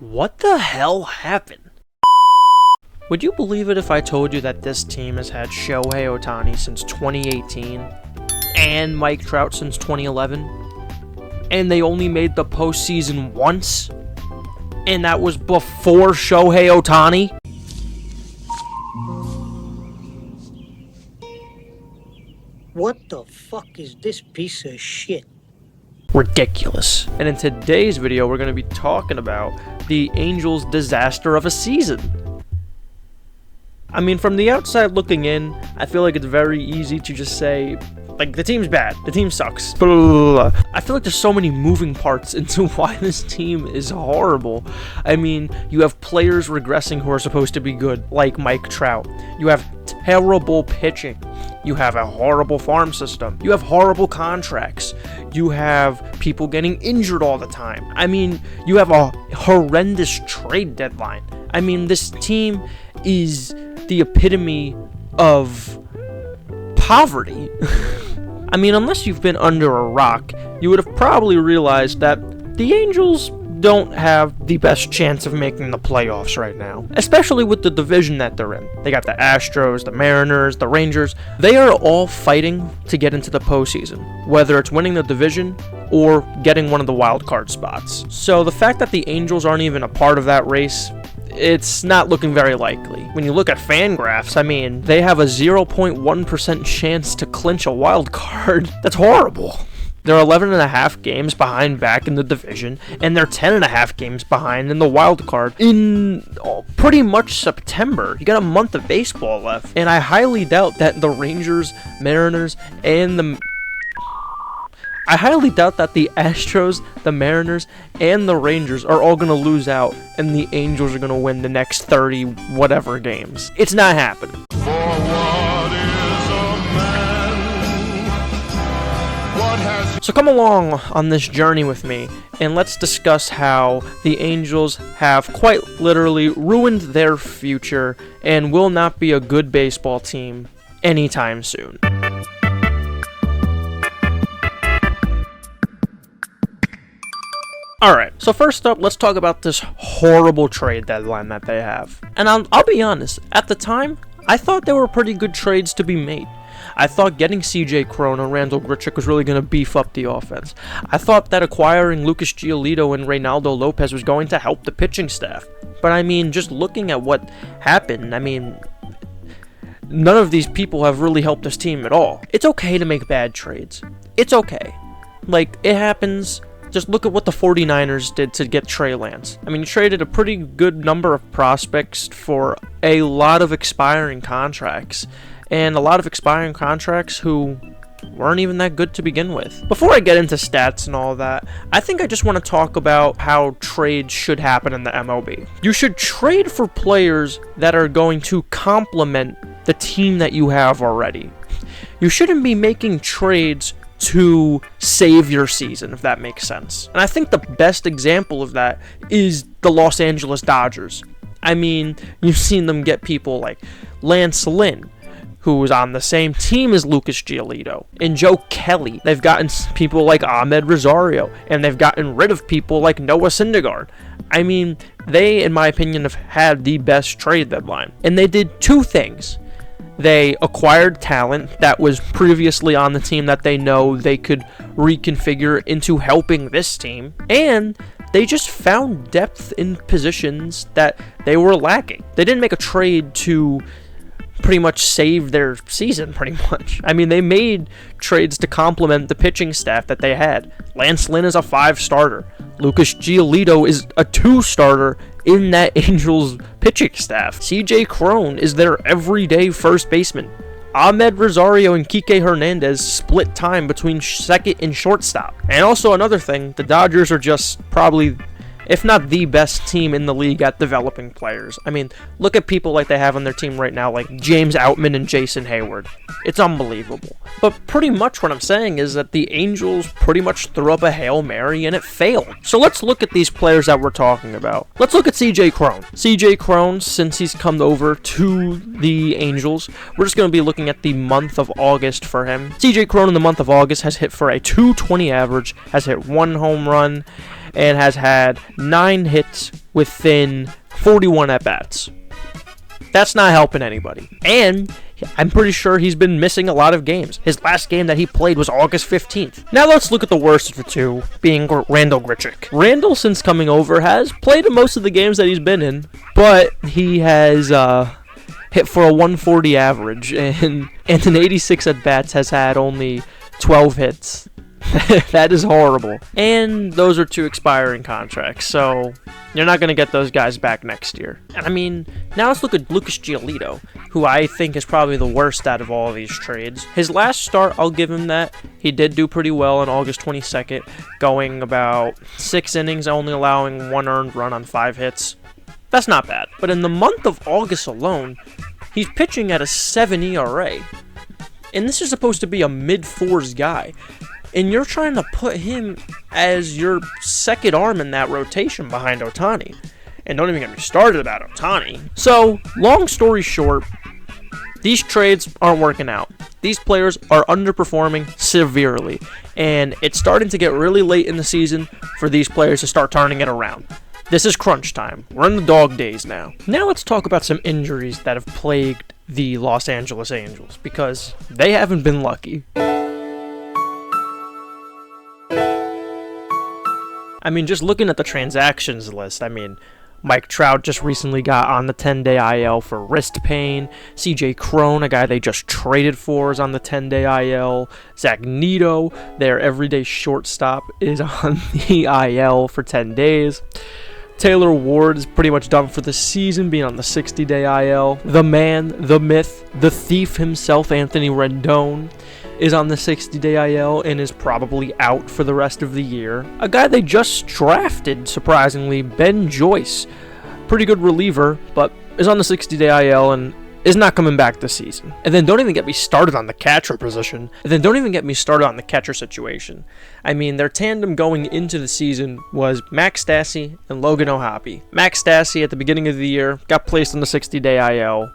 What the hell happened? Would you believe it if I told you that this team has had Shohei Ohtani since 2018 and Mike Trout since 2011, and they only made the postseason once, and that was before Shohei Ohtani? What the fuck is this piece of shit? Ridiculous. And in today's video, we're going to be talking about the Angels' disaster of a season. I mean, from the outside looking in, I feel like it's very easy to just say, like, the team's bad, the team sucks, blah, blah, blah. I feel like there's so many moving parts into why this team is horrible. I mean, you have players regressing who are supposed to be good, like Mike Trout. You have terrible pitching. You have a horrible farm system. You have horrible contracts. You have people getting injured all the time. I mean, you have a horrendous trade deadline. I mean, this team is the epitome of poverty. I mean, unless you've been under a rock, you would have probably realized that the Angels don't have the best chance of making the playoffs right now, especially with the division that they're in. They got the Astros, the Mariners, the Rangers. They are all fighting to get into the postseason, whether it's winning the division or getting one of the wild card spots. So the fact that the Angels aren't even a part of that race, it's not looking very likely. When you look at FanGraphs, I mean, they have a 0.1% chance to clinch a wild card. That's horrible. They're 11.5 games behind back in the division, and they're 10.5 games behind in the wild card in pretty much September. You got a month of baseball left, and I highly doubt that the Rangers, Mariners, and the Astros, the Mariners, and the Rangers are all going to lose out, and the Angels are going to win the next 30 whatever games. It's not happening. So come along on this journey with me, and let's discuss how the Angels have quite literally ruined their future and will not be a good baseball team anytime soon. Alright, so first up, let's talk about this horrible trade deadline that they have. And I'll be honest, at the time, I thought there were pretty good trades to be made. I thought getting CJ Cron and Randall Grichuk was really going to beef up the offense. I thought that acquiring Lucas Giolito and Reynaldo Lopez was going to help the pitching staff. But I mean, just looking at what happened, I mean, none of these people have really helped this team at all. It's okay to make bad trades. It's okay. Like, it happens. Just look at what the 49ers did to get Trey Lance. I mean, you traded a pretty good number of prospects for a lot of expiring contracts. And a lot of expiring contracts who weren't even that good to begin with. Before I get into stats and all that, I think I just want to talk about how trades should happen in the MLB. You should trade for players that are going to complement the team that you have already. You shouldn't be making trades to save your season, if that makes sense. And I think the best example of that is the Los Angeles Dodgers. I mean, you've seen them get people like Lance Lynn, who was on the same team as Lucas Giolito, and Joe Kelly. They've gotten people like Ahmed Rosario, and they've gotten rid of people like Noah Syndergaard. I mean, they, in my opinion, have had the best trade deadline. And they did two things. They acquired talent that was previously on the team that they know they could reconfigure into helping this team, and they just found depth in positions that they were lacking. They didn't make a trade to pretty much save their season, pretty much. I mean, they made trades to complement the pitching staff that they had. Lance Lynn is a 5-starter. Lucas Giolito is a 2-starter in that Angels pitching staff. CJ Cron is their everyday first baseman. Ahmed Rosario and Kike Hernandez split time between second and shortstop. And also another thing, the Dodgers are just probably, if not the best team in the league at developing players. I mean, look at people like they have on their team right now, like James Outman and Jason Hayward. It's unbelievable. But pretty much what I'm saying is that the Angels pretty much threw up a Hail Mary and it failed. So let's look at these players that we're talking about. Let's look at CJ Cron. CJ Cron, since he's come over to the Angels, we're just going to be looking at the month of August for him. CJ Cron in the month of August has hit for a .220 average, has hit 1 home run, and has had 9 hits within 41 at-bats. That's not helping anybody. And I'm pretty sure he's been missing a lot of games. His last game that he played was August 15th. Now let's look at the worst of the two, being Randall Grichuk. Randall, since coming over, has played in most of the games that he's been in, but he has hit for a 140 average, and in 86 at-bats has had only 12 hits. That is horrible. And those are 2 expiring contracts, so you're not going to get those guys back next year. And I mean, now let's look at Lucas Giolito, who I think is probably the worst out of all of these trades. His last start, I'll give him that. He did do pretty well on August 22nd, going about 6 innings, only allowing 1 earned run on 5 hits. That's not bad. But in the month of August alone, he's pitching at a 7 ERA. And this is supposed to be a mid-4s guy. And you're trying to put him as your second arm in that rotation behind Ohtani. And don't even get me started about Ohtani. So, long story short, these trades aren't working out. These players are underperforming severely. And it's starting to get really late in the season for these players to start turning it around. This is crunch time. We're in the dog days now. Now let's talk about some injuries that have plagued the Los Angeles Angels, because they haven't been lucky. I mean, just looking at the transactions list, I mean, Mike Trout just recently got on the 10-day IL for wrist pain. CJ Cron, a guy they just traded for, is on the 10-day IL. Zach Neto, their everyday shortstop, is on the IL for 10 days. Taylor Ward is pretty much done for the season, being on the 60-day IL. The man, the myth, the thief himself, Anthony Rendon, is on the 60-day IL and is probably out for the rest of the year. A guy they just drafted, surprisingly, Ben Joyce, pretty good reliever, but is on the 60-day IL and is not coming back this season. And then don't even get me started on the catcher position. And then don't even get me started on the catcher situation. I mean, their tandem going into the season was Max Stassi and Logan O'Hoppe. Max Stassi at the beginning of the year got placed on the 60-day IL.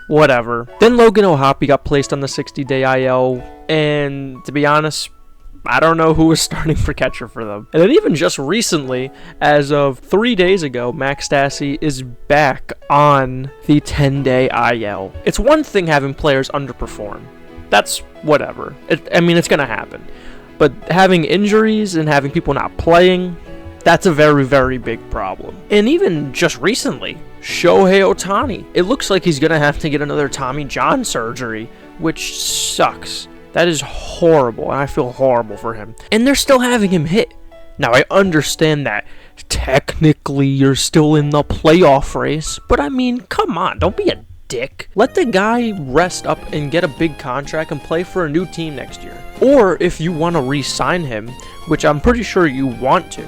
Whatever. Then Logan O'Hoppe got placed on the 60-day IL, and to be honest, I don't know who was starting for catcher for them. And then even just recently, as of 3 days ago, Max Stassi is back on the 10-day IL. It's one thing having players underperform. That's whatever. I mean, it's going to happen. But having injuries and having people not playing, that's a very, very big problem. And even just recently, Shohei Ohtani. It looks like he's going to have to get another Tommy John surgery, which sucks. That is horrible, and I feel horrible for him. And they're still having him hit. Now, I understand that technically you're still in the playoff race, but I mean, come on, don't be a dick. Let the guy rest up and get a big contract and play for a new team next year. Or if you want to re-sign him, which I'm pretty sure you want to,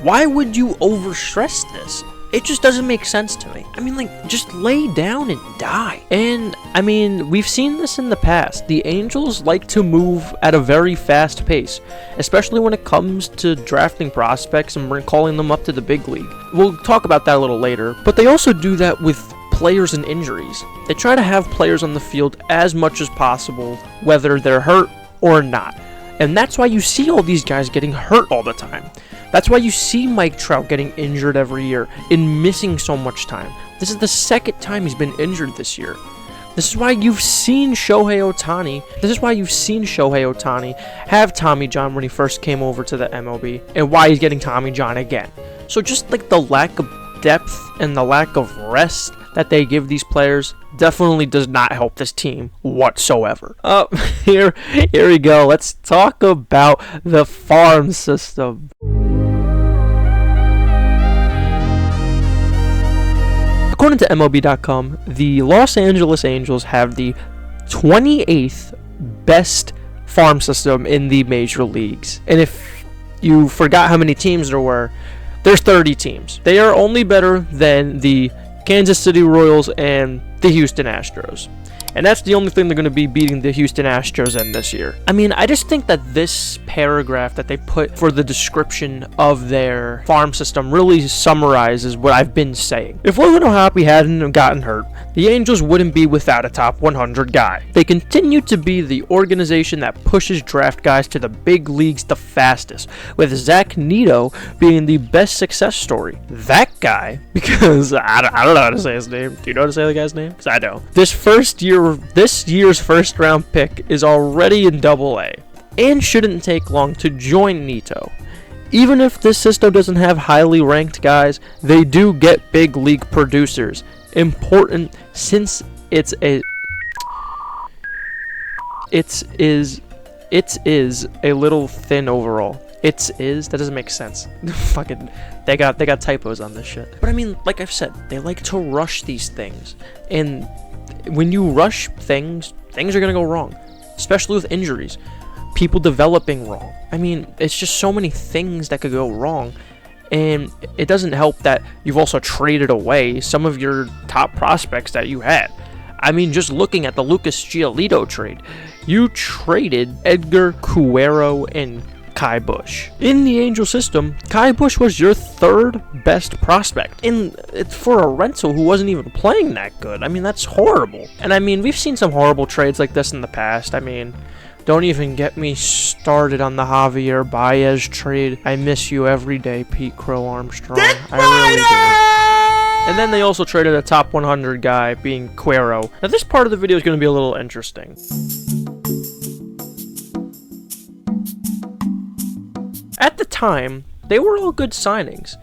why would you overstress this? It just doesn't make sense to me. I mean, like, just lay down and die. And, I mean, we've seen this in the past. The Angels like to move at a very fast pace, especially when it comes to drafting prospects and calling them up to the big league. We'll talk about that a little later, but they also do that with players and injuries. They try to have players on the field as much as possible, whether they're hurt or not. And that's why you see all these guys getting hurt all the time. That's why you see Mike Trout getting injured every year and missing so much time. This is the second time he's been injured this year. This is why you've seen Shohei Ohtani have Tommy John when he first came over to the MLB, and why he's getting Tommy John again. So just like the lack of depth and the lack of rest that they give these players definitely does not help this team whatsoever. Here we go. Let's talk about the farm system. According to MLB.com, the Los Angeles Angels have the 28th best farm system in the major leagues. And if you forgot how many teams there were, there's 30 teams. They are only better than the Kansas City Royals and the Houston Astros. And that's the only thing they're going to be beating the Houston Astros in this year. I mean, I just think that this paragraph that they put for the description of their farm system really summarizes what I've been saying. If Logan O'Hoppe hadn't gotten hurt, the Angels wouldn't be without a top 100 guy. They continue to be the organization that pushes draft guys to the big leagues the fastest, with Zach Neto being the best success story. That guy, because I don't know how to say his name. Do you know how to say the guy's name? Because I don't. This year's first round pick is already in Double-A, and shouldn't take long to join Neto. Even if this system doesn't have highly ranked guys, they do get big league producers. Important since it is a little thin overall. That doesn't make sense. Fucking they got typos on this shit. But I mean, like I've said, they like to rush these things. And when you rush things are gonna go wrong. Especially with injuries. People developing wrong. I mean, it's just so many things that could go wrong. And it doesn't help that you've also traded away some of your top prospects that you had. I mean, just looking at the Lucas Giolito trade, you traded Edgar Cuero and Kai Bush. In the Angel system, Kai Bush was your third best prospect. And it's for a rental who wasn't even playing that good. I mean, that's horrible. And I mean, we've seen some horrible trades like this in the past. I mean, don't even get me started on the Javier Baez trade. I miss you every day, Pete Crow Armstrong. I really do. And then they also traded a top 100 guy, being Cuero. Now this part of the video is going to be a little interesting. At the time, they were all good signings.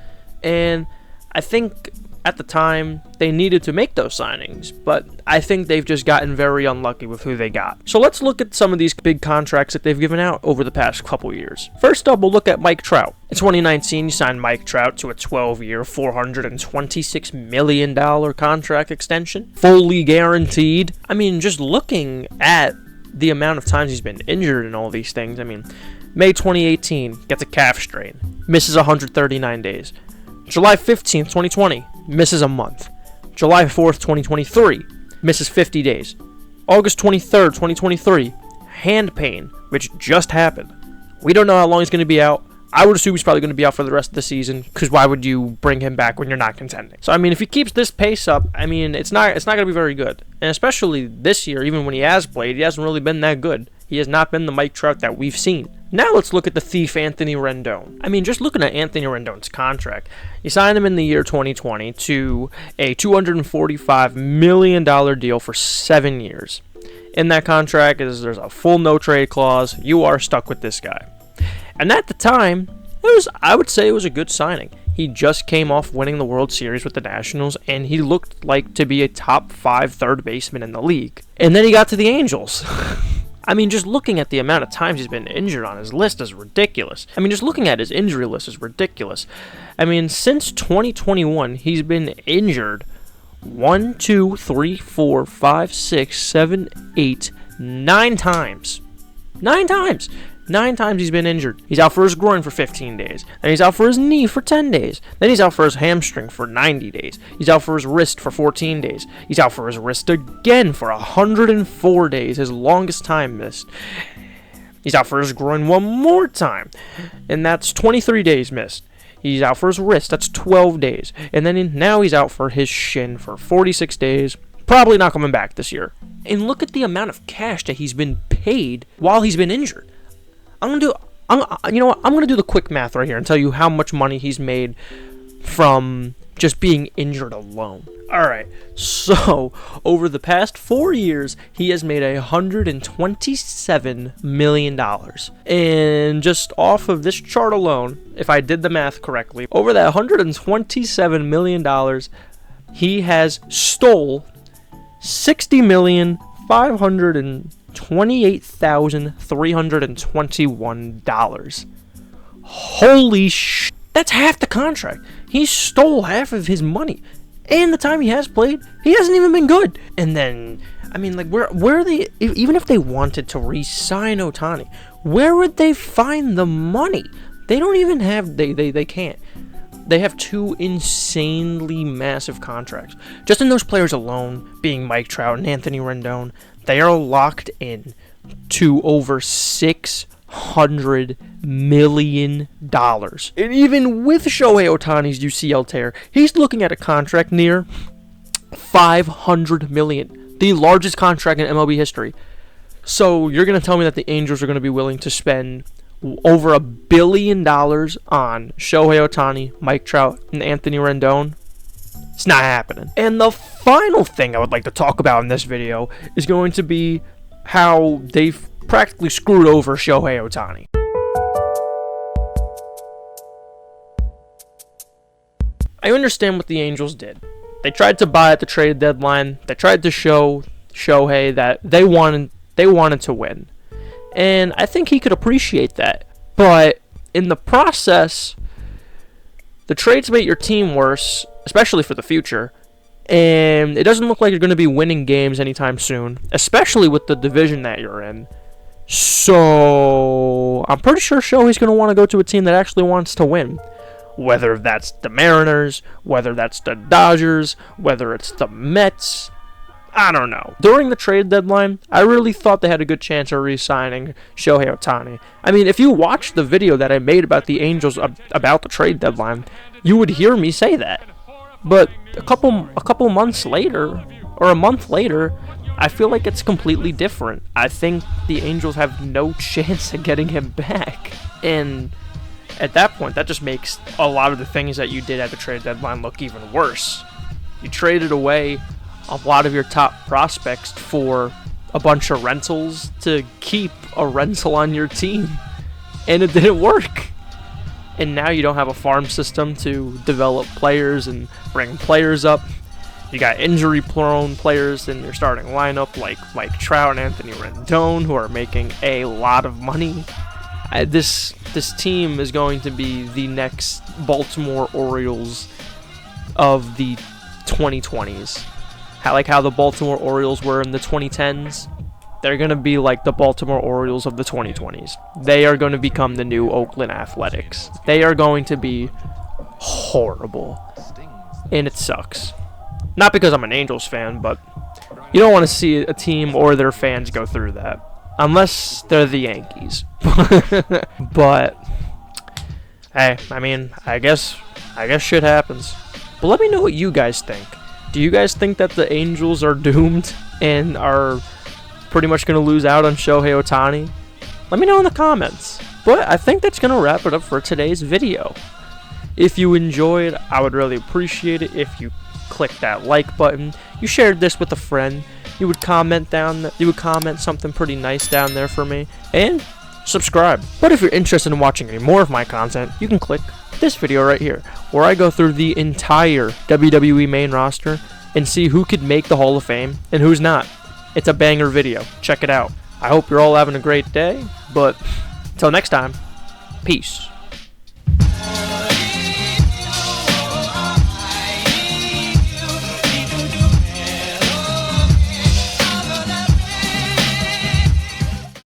And I think at the time, they needed to make those signings, but I think they've just gotten very unlucky with who they got. So let's look at some of these big contracts that they've given out over the past couple years. First up, we'll look at Mike Trout. In 2019, you signed Mike Trout to a 12-year, $426 million contract extension, fully guaranteed. I mean, just looking at the amount of times he's been injured and all these things, I mean, May 2018, gets a calf strain, misses 139 days. July 15th, 2020, misses a month. July 4th, 2023, misses 50 days. August 23rd, 2023, hand pain, which just happened. We don't know how long he's going to be out. I would assume he's probably going to be out for the rest of the season, because why would you bring him back when you're not contending? So, I mean, if he keeps this pace up, I mean, it's not going to be very good. And especially this year, even when he has played, he hasn't really been that good. He has not been the Mike Trout that we've seen. Now let's look at the thief Anthony Rendon. I mean, just looking at Anthony Rendon's contract, you signed him in the year 2020 to a $245 million deal for 7 years. In that contract, there's a full no-trade clause. You are stuck with this guy. And at the time, I would say it was a good signing. He just came off winning the World Series with the Nationals, and he looked like to be a top 5 third baseman in the league. And then he got to the Angels. I mean, just looking at the amount of times he's been injured on his list is ridiculous. I mean, just looking at his injury list is ridiculous. I mean, since 2021, he's been injured 9 times. 9 times! 9 times he's been injured. He's out for his groin for 15 days. Then he's out for his knee for 10 days. Then he's out for his hamstring for 90 days. He's out for his wrist for 14 days. He's out for his wrist again for 104 days, his longest time missed. He's out for his groin one more time, and that's 23 days missed. He's out for his wrist, that's 12 days. And then now he's out for his shin for 46 days. Probably not coming back this year. And look at the amount of cash that he's been paid while he's been injured. I'm gonna do the quick math right here and tell you how much money he's made from just being injured alone. Alright, so over the past 4 years, he has made $127 million. And just off of this chart alone, if I did the math correctly, over that $127 million, he has stole $60,528,321. Holy sh! That's half the contract. He stole half of his money. And the time he has played, he hasn't even been good. And then, I mean, like, where are they, even if they wanted to re-sign Ohtani, where would they find the money? They don't even have, they can't. they have two insanely massive contracts. Just in those players alone, being Mike Trout and Anthony Rendon, they are locked in to over $600 million. And even with Shohei Ohtani's UCL tear, he's looking at a contract near $500 million, the largest contract in MLB history. So you're going to tell me that the Angels are going to be willing to spend over $1 billion on Shohei Ohtani, Mike Trout, and Anthony Rendon? It's not happening. And the final thing I would like to talk about in this video is going to be how they've practically screwed over Shohei Ohtani. I understand what the Angels did. They tried to buy at the trade deadline. They tried to show Shohei that they wanted to win. And I think he could appreciate that. But in the process, the trades make your team worse, especially for the future. And it doesn't look like you're going to be winning games anytime soon, especially with the division that you're in. So I'm pretty sure Shohei's going to want to go to a team that actually wants to win. Whether that's the Mariners, whether that's the Dodgers, whether it's the Mets, I don't know. During the trade deadline, I really thought they had a good chance of re-signing Shohei Ohtani. I mean, if you watch the video that I made about the Angels about the trade deadline, you would hear me say that. But a couple months later, or a month later, I feel like it's completely different. I think the Angels have no chance of getting him back. And at that point, that just makes a lot of the things that you did at the trade deadline look even worse. You traded away a lot of your top prospects for a bunch of rentals to keep a rental on your team, and it didn't work. And now you don't have a farm system to develop players and bring players up. You got injury-prone players in your starting lineup like Mike Trout and Anthony Rendon, who are making a lot of money. This team is going to be the next Baltimore Orioles of the 2020s. Like how the Baltimore Orioles were in the 2010s, they're going to be like the Baltimore Orioles of the 2020s. They are going to become the new Oakland Athletics. They are going to be horrible. And it sucks. Not because I'm an Angels fan, but you don't want to see a team or their fans go through that. Unless they're the Yankees. But, hey, I mean, I guess shit happens. But let me know what you guys think. Do you guys think that the Angels are doomed and are pretty much going to lose out on Shohei Ohtani? Let me know in the comments. But I think that's going to wrap it up for today's video. If you enjoyed, I would really appreciate it if you click that like button. You shared this with a friend. You would comment something pretty nice down there for me, and subscribe. But if you're interested in watching any more of my content, you can click this video right here, where I go through the entire WWE main roster and see who could make the Hall of Fame and who's not. It's a banger video. Check it out. I hope you're all having a great day, but until next time, peace.